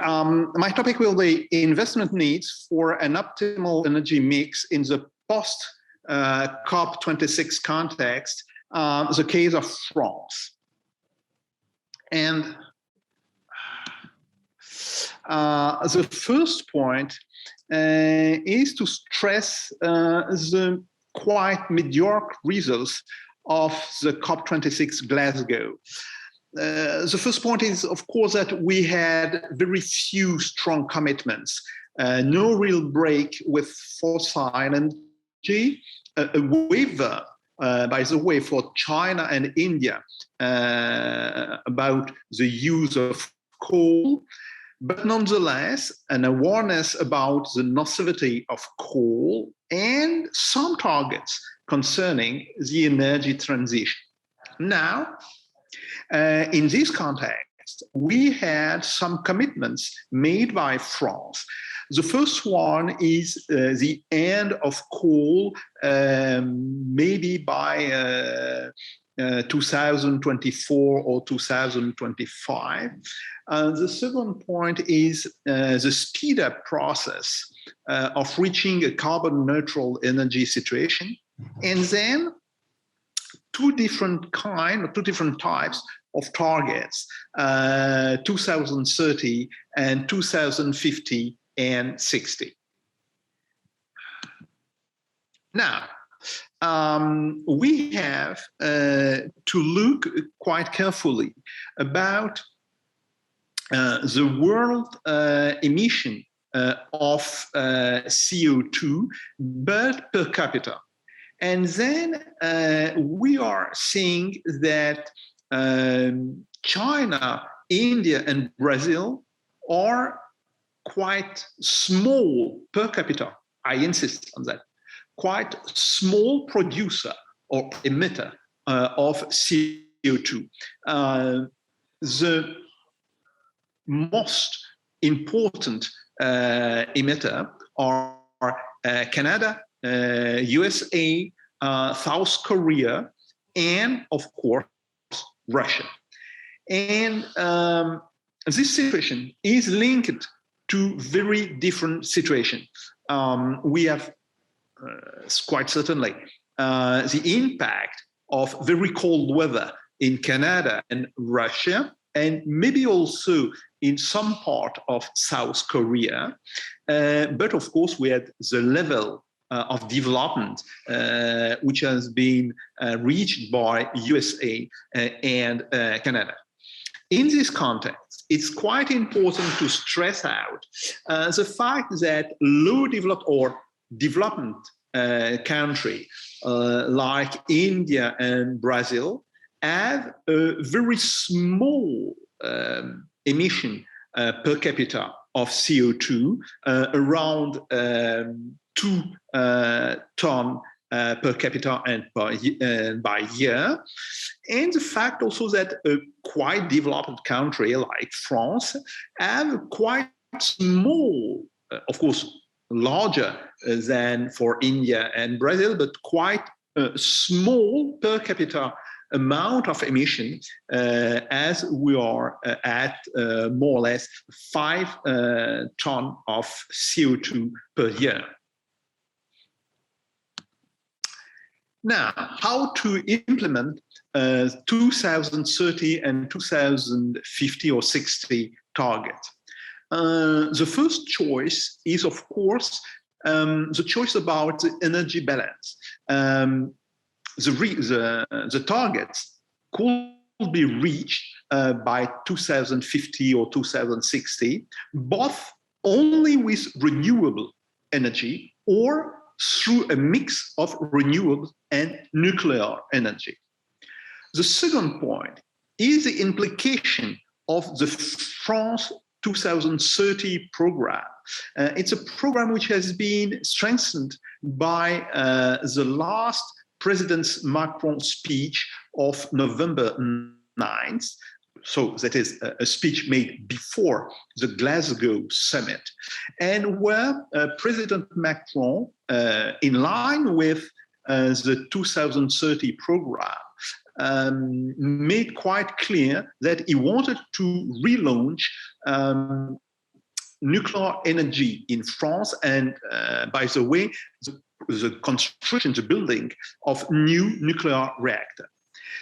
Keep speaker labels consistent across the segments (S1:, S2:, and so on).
S1: My topic will be investment needs for an optimal energy mix in the post-COP26 context, the case of France. And the first point is to stress the quite mediocre results of the COP26 Glasgow. The first point is, of course, that we had very few strong commitments, no real break with fossil energy, a waiver, by the way, for China and India about the use of coal, but nonetheless, an awareness about the nocivity of coal and some targets concerning the energy transition. Now, in this context, we had some commitments made by France. The first one is the end of coal, maybe by 2024 or 2025. The second point is the speed up process of reaching a carbon neutral energy situation. And then two different types of targets, 2030 and 2050 and 60. Now, we have to look quite carefully about the world emission of CO2, but per capita. And then we are seeing that China, India, and Brazil are quite small per capita. I insist on that. Quite small producer or emitter of CO2. The most important emitter are Canada, USA, South Korea, and of course, Russia. And this situation is linked to very different situations. We have quite certainly the impact of very cold weather in Canada and Russia, and maybe also in some part of South Korea. But of course, we had the level of development which has been reached by USA and Canada. In this context, it's quite important to stress out the fact that low developed or development country like India and Brazil have a very small emission per capita of CO2, around 2 ton per capita and by year. And the fact also that a quite developed country like France have quite small, of course, larger than for India and Brazil, but quite small per capita amount of emission, as we are at more or less 5 ton of CO2 per year. Now, how to implement 2030 and 2050 or 60 targets? The first choice is, of course, the choice about the energy balance. The targets could be reached by 2050 or 2060, both only with renewable energy or through a mix of renewable and nuclear energy. The second point is the implication of the France 2030 program. It's a program which has been strengthened by the last President Macron's speech of November 9th. So that is a speech made before the Glasgow summit, and where President Macron, in line with the 2030 program, made quite clear that he wanted to relaunch nuclear energy in France, and by the way, the construction, the building of new nuclear reactor.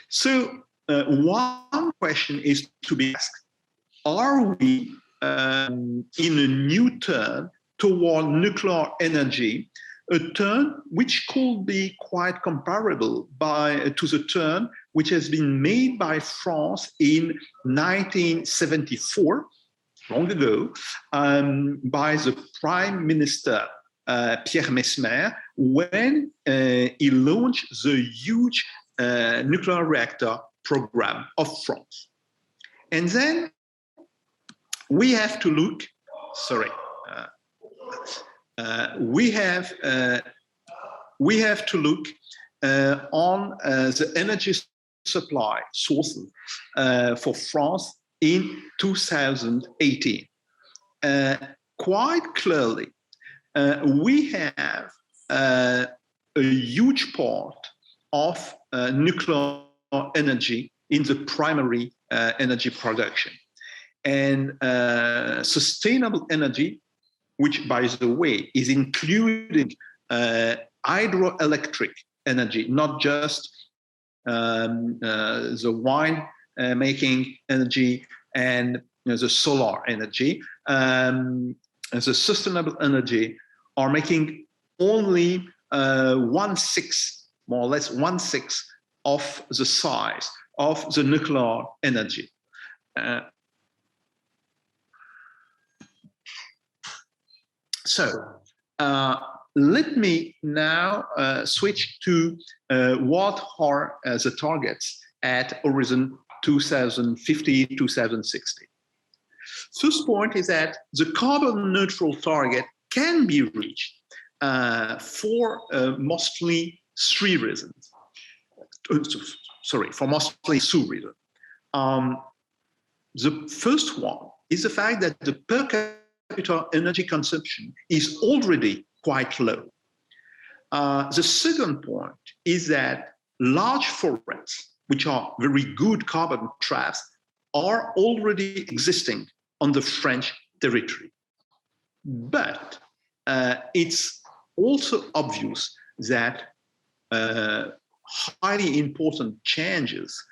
S1: So one question is to be asked: are we in a new turn toward nuclear energy, a turn which could be quite comparable to the turn which has been made by France in 1974, long ago, by the Prime Minister Pierre Mesmer, when he launched the huge nuclear reactor program of France. And then we have to look, we have to look on the energy supply sources for France in 2018. Quite clearly, we have a huge part of nuclear energy in the primary energy production. And sustainable energy, which, by the way, is including hydroelectric energy, not just the wine making energy and the solar energy. The sustainable energy are making only 1/6, more or less 1/6 of the size of the nuclear energy. So let me now switch to what are the targets at horizon 2050-2060. First point is that the carbon neutral target can be reached for mostly three reasons. For mostly two reasons. The first one is the fact that the per capita energy consumption is already quite low. The second point is that large forests, which are very good carbon traps, are already existing on the French territory. But it's also obvious that highly important changes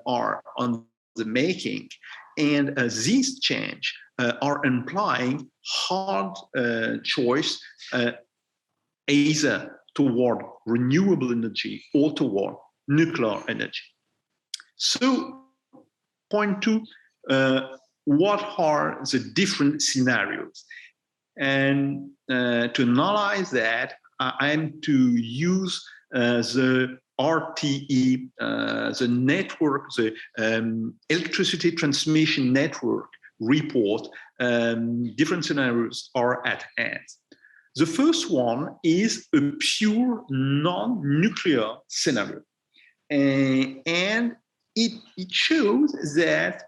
S1: are on the making, and these changes are implying hard choice either toward renewable energy or toward nuclear energy. So, point two, what are the different scenarios? And to analyze that, I'm to use the RTE, the network, the electricity transmission network report. Different scenarios are at hand. The first one is a pure non-nuclear scenario. And it shows that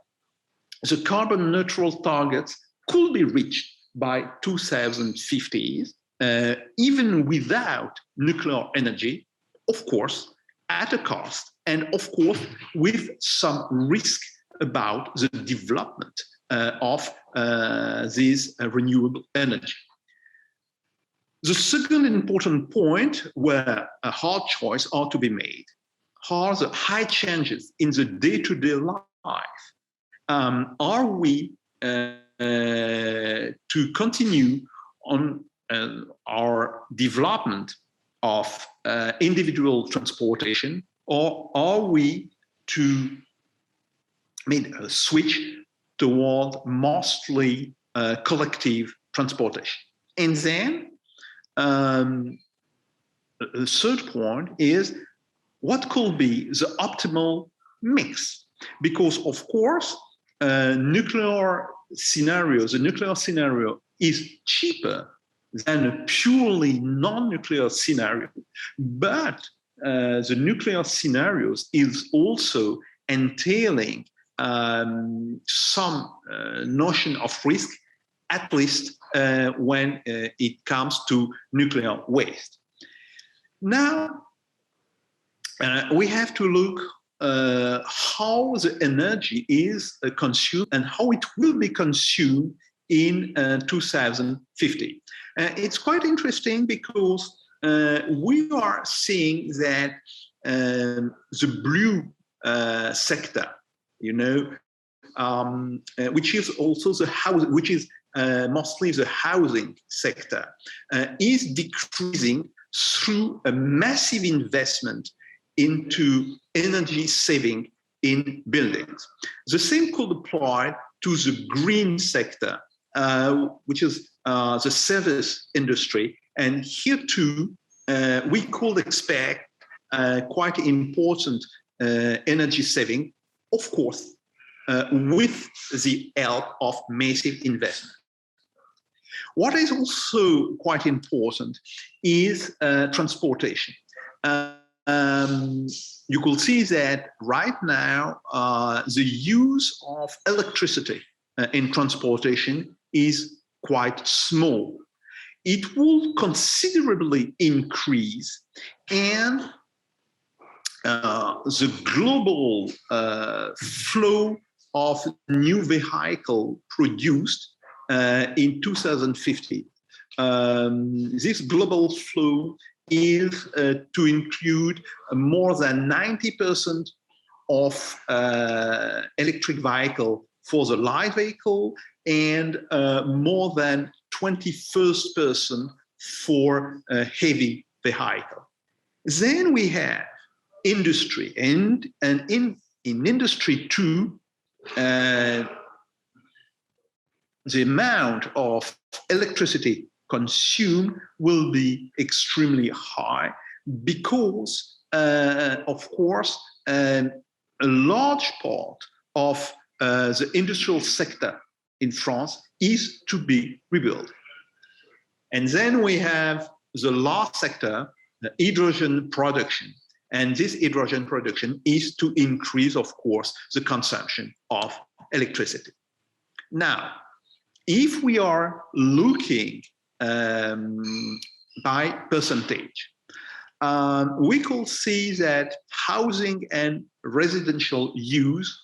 S1: the carbon neutral targets could be reached by 2050, even without nuclear energy, of course, at a cost, and of course, with some risk about the development of this renewable energy. The second important point where a hard choice are to be made are the high changes in the day-to-day life. Are we to continue on our development of individual transportation, or are we to make a switch toward mostly collective transportation? And then the third point is what could be the optimal mix? Because of course, the nuclear scenario is cheaper than a purely non-nuclear scenario, but the nuclear scenarios is also entailing some notion of risk, at least when it comes to nuclear waste. Now, we have to look how the energy is consumed and how it will be consumed in 2050. It's quite interesting because we are seeing that the blue sector, you know, which is also the house, which is mostly the housing sector, is decreasing through a massive investment into energy saving in buildings. The same could apply to the green sector, which is the service industry. And here too, we could expect quite important energy saving, of course, with the help of massive investment. What is also quite important is transportation. You could see that right now the use of electricity in transportation is quite small. It will considerably increase, and the global flow of new vehicle produced in 2050. This global flow is to include more than 90% of electric vehicle for the light vehicle and more than 21% for a heavy vehicle. Then we have industry, and in industry too, the amount of electricity consumed will be extremely high because, of course, a large part of the industrial sector in France is to be rebuilt. And then we have the last sector, the hydrogen production. And this hydrogen production is to increase, of course, the consumption of electricity. Now, if we are looking by percentage, we could see that housing and residential use,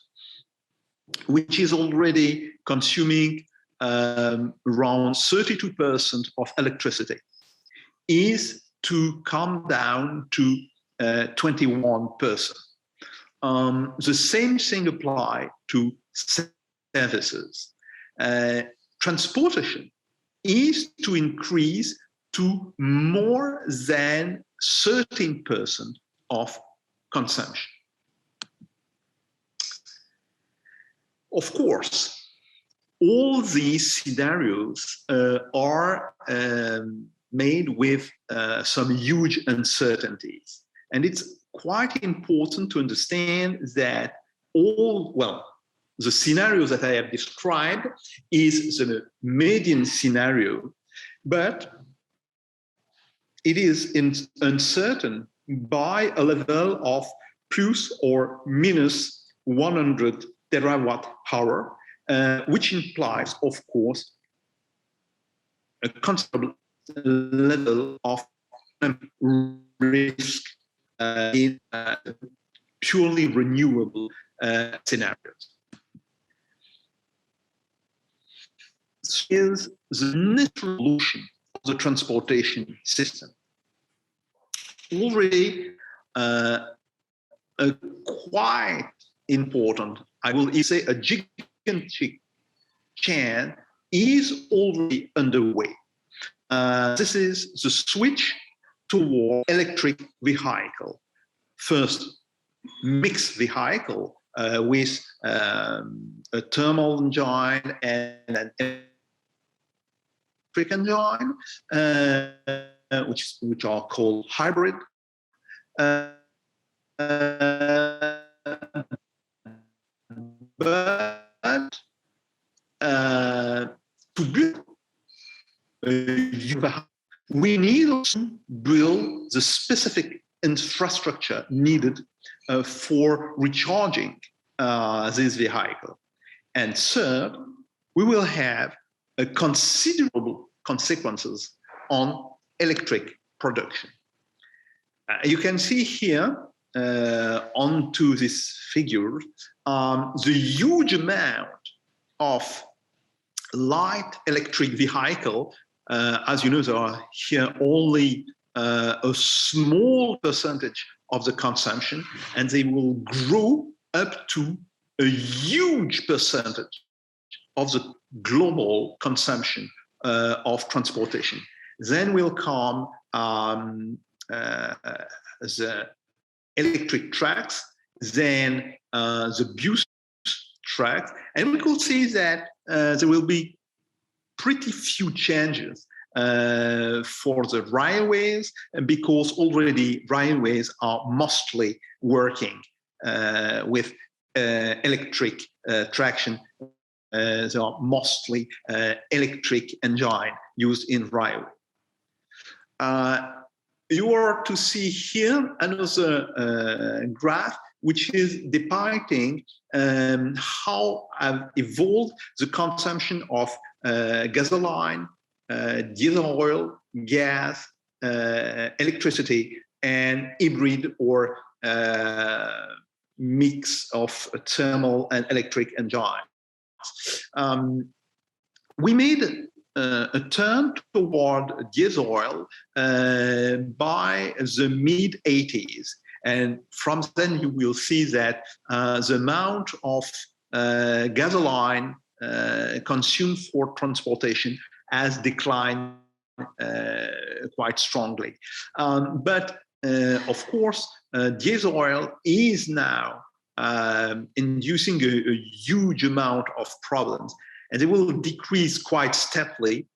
S1: which is already consuming around 32% of electricity, is to come down to 21%. The same thing applies to services. Transportation is to increase to more than 13% of consumption. Of course, all these scenarios are made with some huge uncertainties. And it's quite important to understand that the scenarios that I have described is the median scenario, but it is uncertain by a level of plus or minus 100 terawatt hour, which implies, of course, a considerable level of risk in purely renewable scenarios. This is the natural evolution of the transportation system. Already quite important, I will say a gigantic change is already underway. This is the switch toward electric vehicle. First, mixed vehicle with a thermal engine and an electric engine, which are called hybrid. But to build we need to build the specific infrastructure needed for recharging this vehicle. And third, we will have considerable consequences on electric production. You can see here onto this figure the huge amount of light electric vehicle, as you know, there are here only a small percentage of the consumption, and they will grow up to a huge percentage of the global consumption of transportation. Then will come the electric trucks, then the bus trucks, and we could see that there will be pretty few changes for the railways, because already railways are mostly working with electric traction. There are mostly electric engine used in railway. You are to see here another graph which is depicting how have evolved the consumption of gasoline, diesel oil, gas, electricity, and hybrid or mix of thermal and electric engines. We made a turn toward diesel oil by the mid-80s. And from then you will see that the amount of gasoline consumed for transportation has declined quite strongly. But of course, diesel oil is now inducing a huge amount of problems, and they will decrease quite steadily,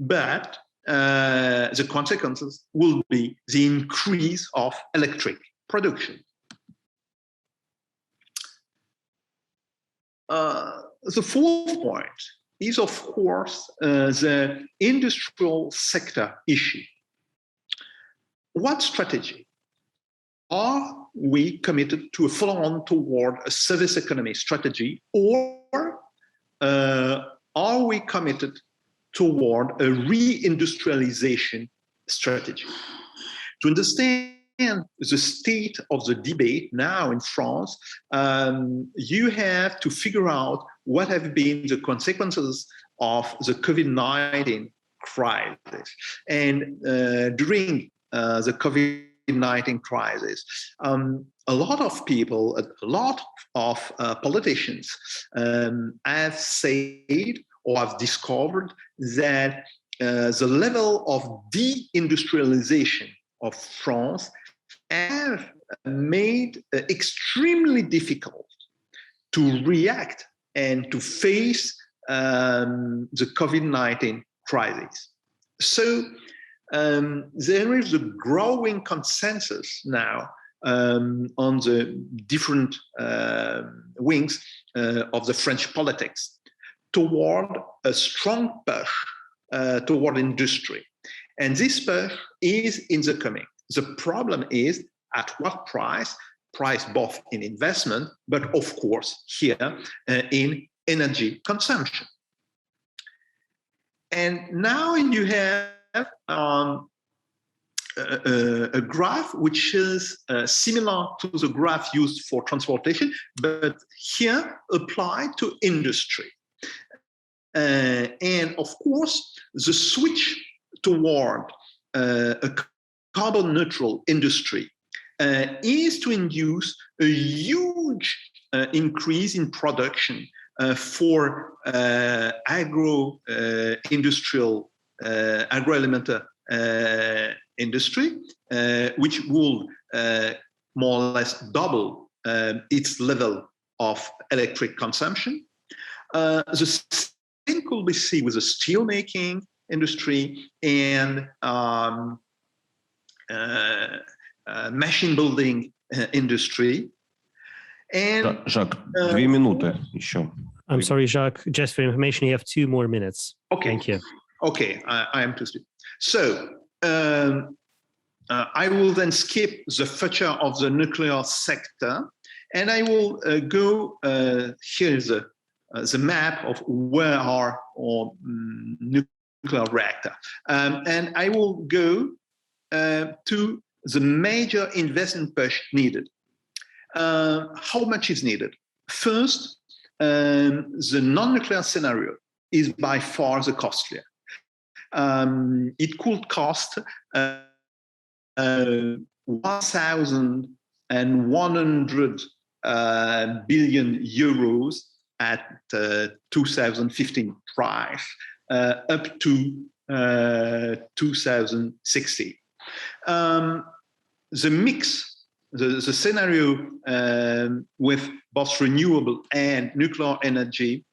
S1: but the consequences will be the increase of electric production. The fourth point is, of course, the industrial sector issue. What strategy? Are we committed to a follow-on toward a service economy strategy, or are we committed toward a reindustrialization strategy? To understand the state of the debate now in France, you have to figure out what have been the consequences of the COVID-19 crisis. And during the COVID-19 crisis, a lot of people, a lot of politicians have said or have discovered that the level of deindustrialization of France have made extremely difficult to react and to face the COVID-19 crisis. So there is a growing consensus now on the different wings of the French politics toward a strong push toward industry. And this push is in the coming. The problem is at what price? Price both in investment, but of course here in energy consumption. And now you have a graph which is similar to the graph used for transportation, but here applied to industry. And of course, the switch toward a carbon neutral industry is to induce a huge increase in production for agroalimentary industry, which will more or less double its level of electric consumption. The same could be seen with the steel making industry and machine building industry. And
S2: Jacques, 2 минуты еще.
S3: I'm sorry, Jacques, just for information, you have 2 more minutes.
S1: Okay.
S3: Thank you.
S1: Okay, I am too speak. So I will then skip the future of the nuclear sector, and I will go, here's the map of where are our nuclear reactor. And I will go to the major investment push needed. How much is needed? First, the non-nuclear scenario is by far the costlier. It could cost 1,100 billion euros at 2015 price, up to 2060. The mix, the scenario with both renewable and nuclear energy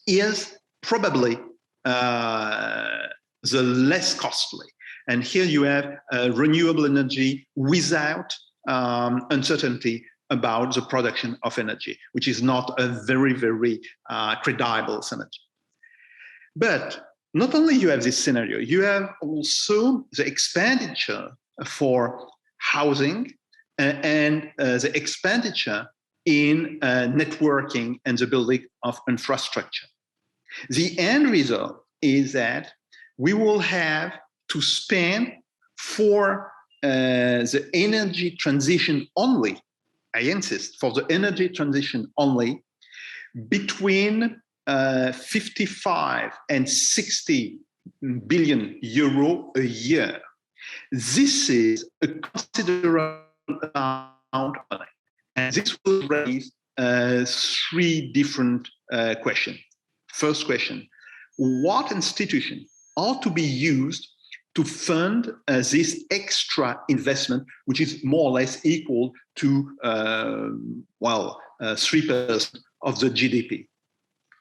S1: is probably the less costly. And here you have renewable energy without uncertainty about the production of energy, which is not a very, very credible scenario. But not only you have this scenario, you have also the expenditure for housing and the expenditure in networking and the building of infrastructure. The end result is that we will have to spend for the energy transition only, I insist, for the energy transition only, between 55 and 60 billion euro a year. This is a considerable amount of money. And this will raise three different questions. First question, what institution ought to be used to fund this extra investment, which is more or less equal to 3% of the GDP?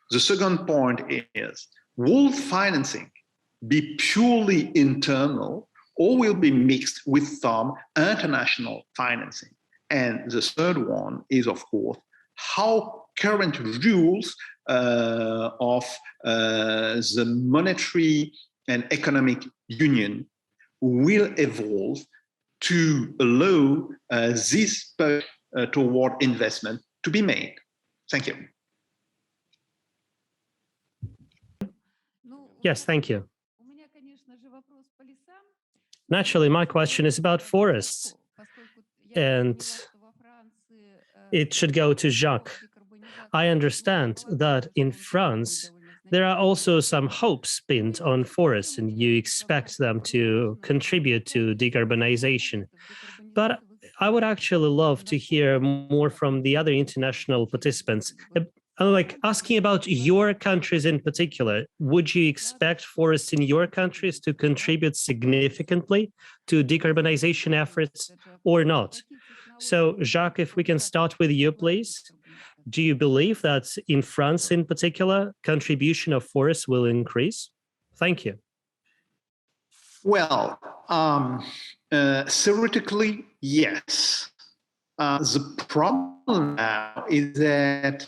S1: The second point is, will financing be purely internal or will be mixed with some international financing? And the third one is, of course, how current rules of the monetary and economic union will evolve to allow this push toward investment to be made. Thank you.
S3: Yes, thank you. Naturally, my question is about forests, and it should go to Jacques. I understand that in France, there are also some hopes pinned on forests, and you expect them to contribute to decarbonization. But I would actually love to hear more from the other international participants. Like asking about your countries in particular, would you expect forests in your countries to contribute significantly to decarbonization efforts or not? So, Jacques, if we can start with you, please. Do you believe that in France in particular, contribution of forests will increase? Thank you.
S1: Well, theoretically, yes. The problem now is that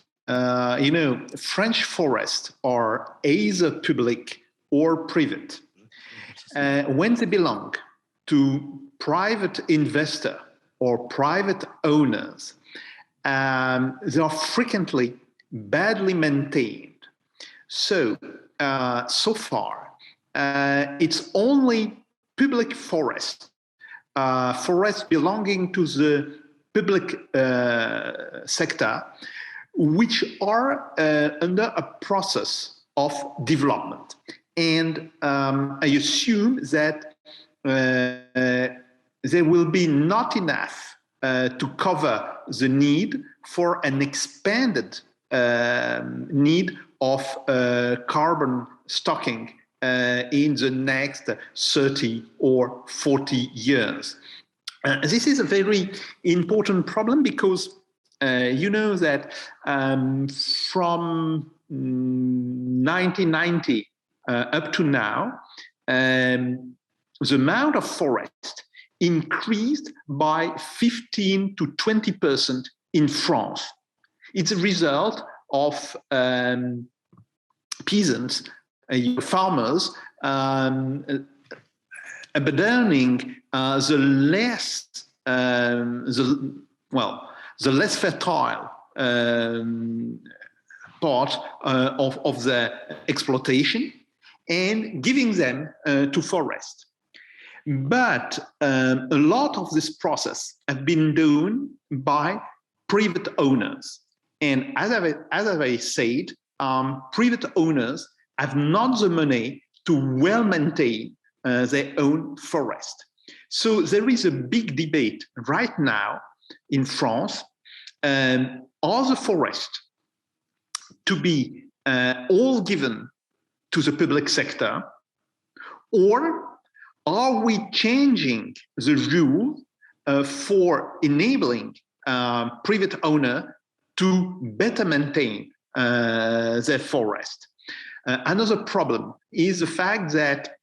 S1: French forests are either public or private. When they belong to private investor or private owners, they are frequently badly maintained. So far, it's only public forests, forests belonging to the public sector, which are under a process of development. And I assume that there will be not enough to cover the need for an expanded need of carbon stocking in the next 30 or 40 years. This is a very important problem because you know that from 1990 up to now, the amount of forest increased by 15 to 20% in France. It's a result of peasants, farmers, abandoning the less fertile part of the exploitation and giving them to forest. But a lot of this process has been done by private owners. And as I said, private owners have not the money to well maintain their own forest. So there is a big debate right now in France. Are the forests to be all given to the public sector, or are we changing the rule for enabling private owner to better maintain their forest? Another problem is the fact that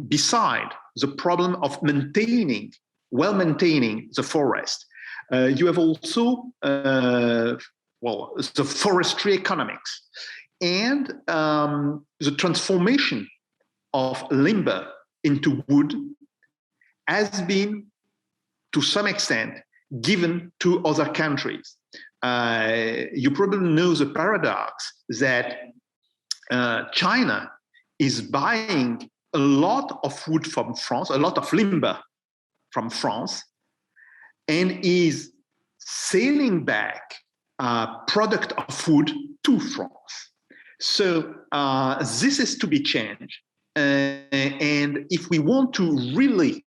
S1: beside the problem of maintaining the forest, you have also the forestry economics and the transformation of lumber into wood has been, to some extent, given to other countries. You probably know the paradox that China is buying a lot of wood from France, a lot of lumber from France, and is selling back product of wood to France. So this is to be changed. And if we want to really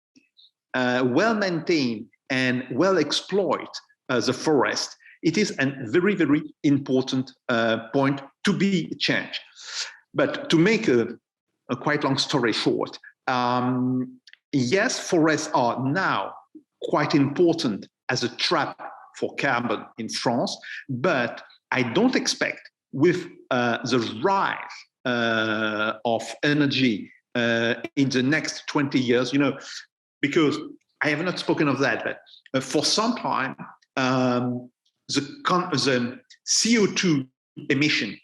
S1: well maintain and well exploit the forest, it is a very, very important point to be changed. But to make a quite long story short, yes, forests are now quite important as a trap for carbon in France, but I don't expect with the rise of energy in the next 20 years, because I have not spoken of that, but for some time, the CO2 emission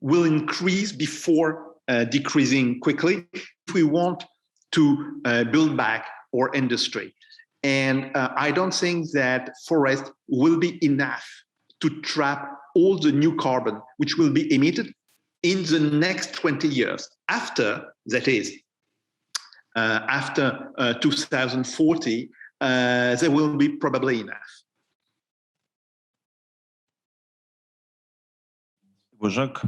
S1: will increase before decreasing quickly if we want to build back our industry. And I don't think that forest will be enough to trap all the new carbon which will be emitted in the next 20 years. After, that is, after 2040, there will be probably enough.
S2: Jacques.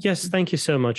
S3: Yes, thank you so much.